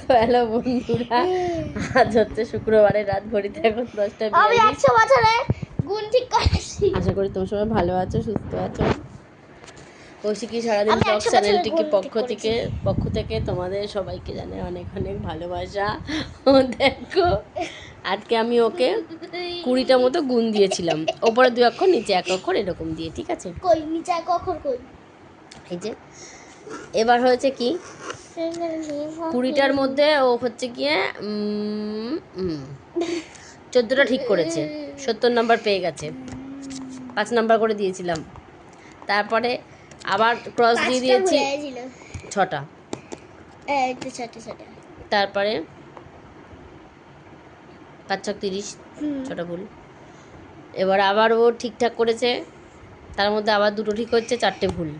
তো হ্যালো বন্ধুরা, আজ হচ্ছে শুক্রবারের রাত, ঘড়িতে এখন 10টা 42। 100 বছরের গুণ ঠিক করেছি। আশা করি তোমরা সবাই ভালো আছো, সুস্থ আছো। কৌশিকী সারাদিন আমি ব্লগ 100 বছরের চ্যানেলটিকে গুণ ঠিক করেছি। পক্ষ থেকে তোমাদের সবাইকে জানাই অনেক অনেক ভালোবাসা। ও দেখো, আজকে আমি ওকে 20টা মতো গুণ দিয়েছিলাম, ওপরে 2 অক্ষর নিচে 1 অক্ষর এরকম দিয়ে, ঠিক আছে? কই নিচে কখন কই এই যে এবার হয়েছে কি, 20টার মধ্যে ও হচ্ছে গিয়ে 14টা ঠিক করেছে, 70 নাম্বার পেয়ে গেছে। 5 নাম্বার করে দিয়েছিলাম, তারপরে আবার ক্রস দিয়ে দিয়েছি 6টা, তারপরে 5 ছক 30, 6টা ভুল। এবার আবার ও ঠিকঠাক করেছে, তার মধ্যে আবার 2টো ঠিক হচ্ছে, 4টে ভুল।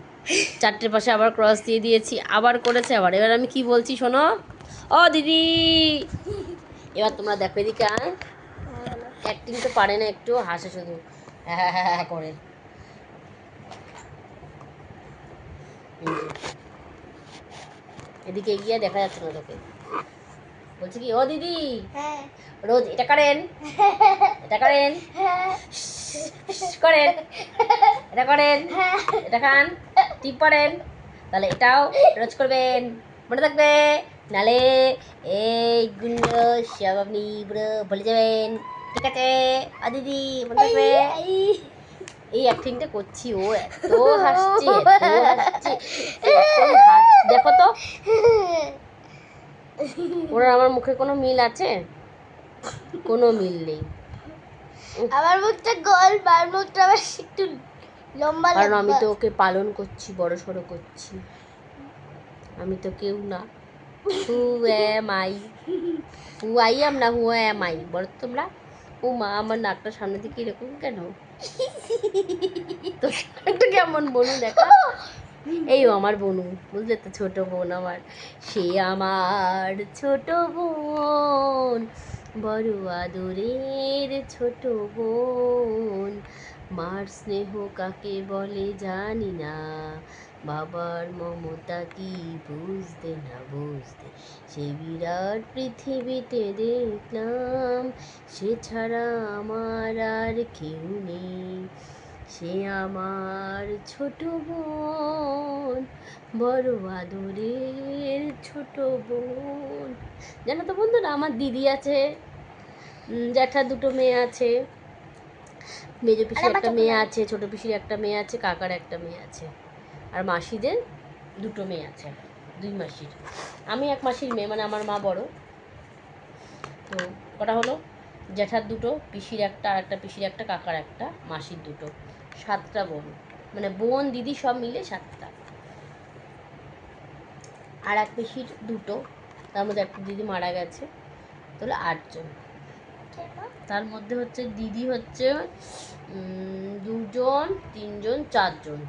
4টের পাশে আবার ক্রস দিয়ে দিয়েছি, আবার করেছে আবার। এবার আমি কি বলছি শোনো, ও দিদি, এবার তোমরা দেখো এদিকে। অ্যাক্টিং তো পারে না, একটু হাসে শুধু হ্যাঁ হ্যাঁ হ্যাঁ করে। এদিকে এগিয়ে দেখা যাচ্ছে না তোকে। বলছি কি, ও দিদি, রোজ এটা করেন, এটা করেন, করেন, এটা করেন, এটা খান, টিপ পড়েন, তাহলে এটাও রোজ করবেন, মনে থাকবে, নালে এইগুলো সব আপনি পুরো ভুলে যাবেন, ঠিক আছে? ও দিদি মনে থাকবে। এই অ্যাক্টিংটা করছি, ও এত হাসছে, এত হাসছে, দেখো তো ওরা আমার মুখে কোনো মিল আছে? কোনো মিল নেই। আমার মুখটা গোল, আর মুখটা আবার একটু লম্বা, কারণ আমি তো ওকে পালন করছি, বড় সড়ো করছি। আমি তো কেউ না। Who am I, who I am না, হু এম আই বলো তোমরা? ও মা, আমার নাকটা সামনের দিকে এরকম কেন? তো একটা কেমন বনু দেখা, এই আমার বনু, বুঝলে তো, ছোট বোন আমার। সে আমার ছোট বোন, বড় আদরের ছোট বোন। মার স্নেহ কাকে বলে জানি না, বাবার মমতা কি বুঝতে না বুঝতে, সে বিরাট পৃথিবীতে দেখলাম, সে ছাড়া আমার আর কেউ নেই। সে আমার ছোট বোন, বড় আদরের ছোট বোন। জানো তো বন্ধুরা, আমার দিদি আছে, জ্যাঠার 2টো মেয়ে আছে, মেজো পিসির একটা মেয়ে আছে, ছোট পিসির একটা মেয়ে আছে, কাকার একটা মেয়ে আছে, আর মাসিদের 2টো মেয়ে আছে, 2 মাসির। আমি 1 মাসির মেয়ে, মানে আমার মা বড়। তো কটা হলো, জ্যাঠার 2টো, পিসির একটা, আর একটা পিসির একটা, কাকার একটা, মাসির 2টো, 7টা বোন, মানে বোন দিদি সব মিলে 7টা। আর 1 পিসির 2টো, তার মধ্যে একটা দিদি মারা গেছে, তাহলে 8 জন। তার মধ্যে হচ্ছে দিদি হচ্ছে 2 জন, 3 জন, 4 জন,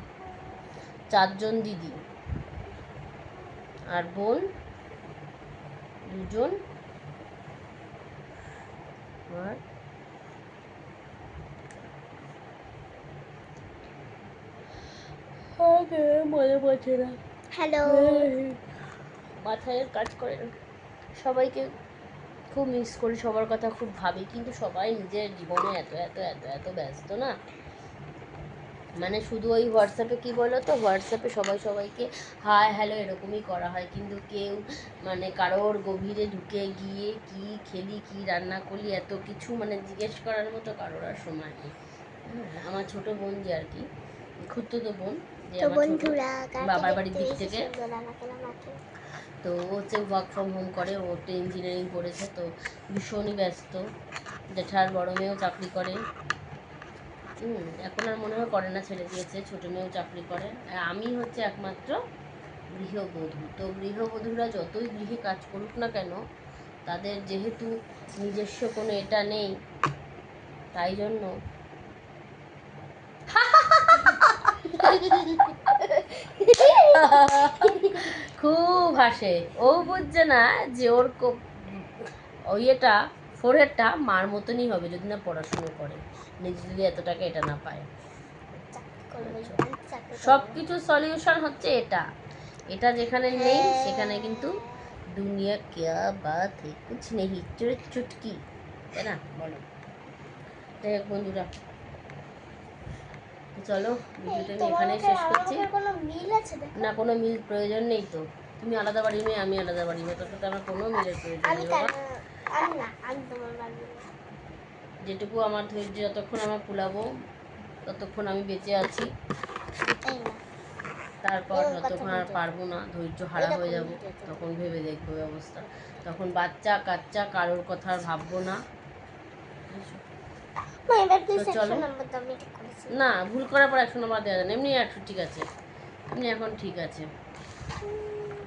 4 জন দিদি, আর বোন 2 জন, আর মনে পড়ছে না, হ্যালো, মাথায় কাজ করে না। সবাইকে খুব মিস করি, সবার কথা খুব ভাবি, কিন্তু সবাই নিজের জীবনে এত এত এত এত ব্যস্ত না, মানে শুধু ওই হোয়াটসঅ্যাপে, কি বলো তো, হোয়াটসঅ্যাপে সবাই সবাইকে হাই হ্যালো এরকমই করা হয়, কিন্তু কেউ মানে কারোর গভীরে ঢুকে গিয়ে কি খেলি, কি রান্না করলি, এত কিছু মানে জিজ্ঞেস করার মতো কারোর আর সময় নেই। আমার ছোট বোন যে আর কি, খুড়তুতো বোন, যে আমার ছোট বাবার বাড়ির দিক থেকে, তো ও হচ্ছে ওয়ার্ক ফ্রম হোম করে, ও তো ইঞ্জিনিয়ারিং করেছে, তো ভীষণই ব্যস্ত। জেঠার বড় মেয়েও চাকরি করে, এখন আর মনে হয় করে না, ছেড়ে দিয়েছে। ছোটো মেয়েও চাকরি করে, আর আমি হচ্ছে একমাত্র গৃহবধূ। তো গৃহবধূরা যতই গৃহে কাজ করুক না কেন, তাদের যেহেতু নিজস্ব কোনো এটা নেই, তাই জন্য খুব হাসে। ও বুঝছে না যে ওর ওই এটা ফোরহেডটা মার মতনই হবে যদি না পড়াশুনো করে, নিজে যদি এত টাকা এটা না পায়। সব কিছুর সলিউশন হচ্ছে এটা, এটা যেখানে নেই সেখানে কিন্তু দুনিয়া क्या बात है कुछ नहीं চুটকি, তাই না? বলো। যাই হোক বন্ধুরা, তো চলো ভিডিওটা আমি এখানেই শেষ করছি। কোনো মিল আছে দেখো? না, কোনো মিল প্রয়োজন নেই তো। তুমি আলাদা বাড়ি মেয়ে, আমি আলাদা বাড়ি মেয়ে, তোর সাথে আমার কোনো মিলের প্রয়োজন আমি নেই বাবা। আমি তোমার বাড়ি যেটুকু আমার ধৈর্য যতক্ষণ আমার কুলাবো ততক্ষণ আমি বেঁচে আছি, তাই না? তারপর এরকম কথা যতক্ষণ আর বলছো। পারবো না, ধৈর্য হারা হয়ে যাব, তখন ভেবে দেখবো এই অবস্থা। তখন বাচ্চা কাচ্চা কারোর কথা আর ভাববো না। মা এবার প্লিজ তো চলো। 100 নম্বর দাও, আমি ঠিক করেছি। না, ভুল করার পর 100 নম্বর দেওয়া যায় না, এমনি 100 ঠিক আছে, এমনি এখন ঠিক আছে।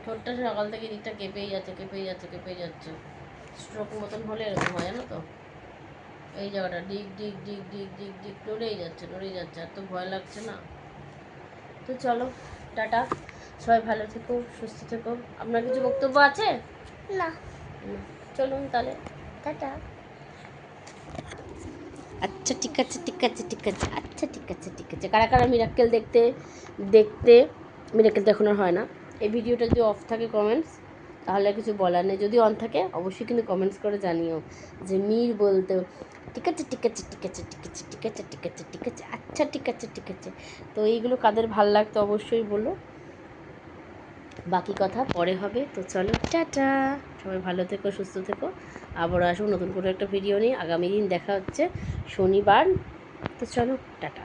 ঠোঁটটা সকাল থেকে দিকটা কেঁপেই যাচ্ছে, কেঁপেই যাচ্ছে, কেঁপেই যাচ্ছে। স্ট্রোক মতন হলে এরকম হয়, জানো তো? এই জায়গাটা ডিগ ডিগ ডিগ ডিগ ডিগ ডিগ নড়েই যাচ্ছে, নড়েই যাচ্ছে, আর তো ভয় লাগছে না। তো চলো, টাটা, সবাই ভালো থেকো, সুস্থ থেকো। আপনার কিছু বক্তব্য আছে? না, চলুন তাহলে। টাটা। আচ্ছা ঠিক আছে, ঠিক আছে, ঠিক আছে, আচ্ছা ঠিক আছে, ঠিক আছে। কারা কারা মিরাক্কেল দেখতে দেখতে, মিরাক্কেল তো এখন আর হয় না। এই ভিডিওটা যদি অফ থাকে কমেন্টস, তাহলে আর কিছু বলার নেই। যদি অন থাকে অবশ্যই কিন্তু কমেন্টস করে জানিও যে মীর বলতে ঠিক আছে, ঠিক আছে, ঠিক আছে, ঠিক আছে, ঠিক আছে, ঠিক আছে, ঠিক আছে, আচ্ছা ঠিক আছে, ঠিক আছে। তো এইগুলো কাদের ভাল লাগতো অবশ্যই বলো। বাকি কথা পরে হবে। তো চলো, টাটা, সবাই ভালো থেকো, সুস্থ থেকো। আবার আসবো নতুন করে একটা ভিডিও নিয়ে। আগামী দিন দেখা হচ্ছে শনিবার। তো চলো, টাটা।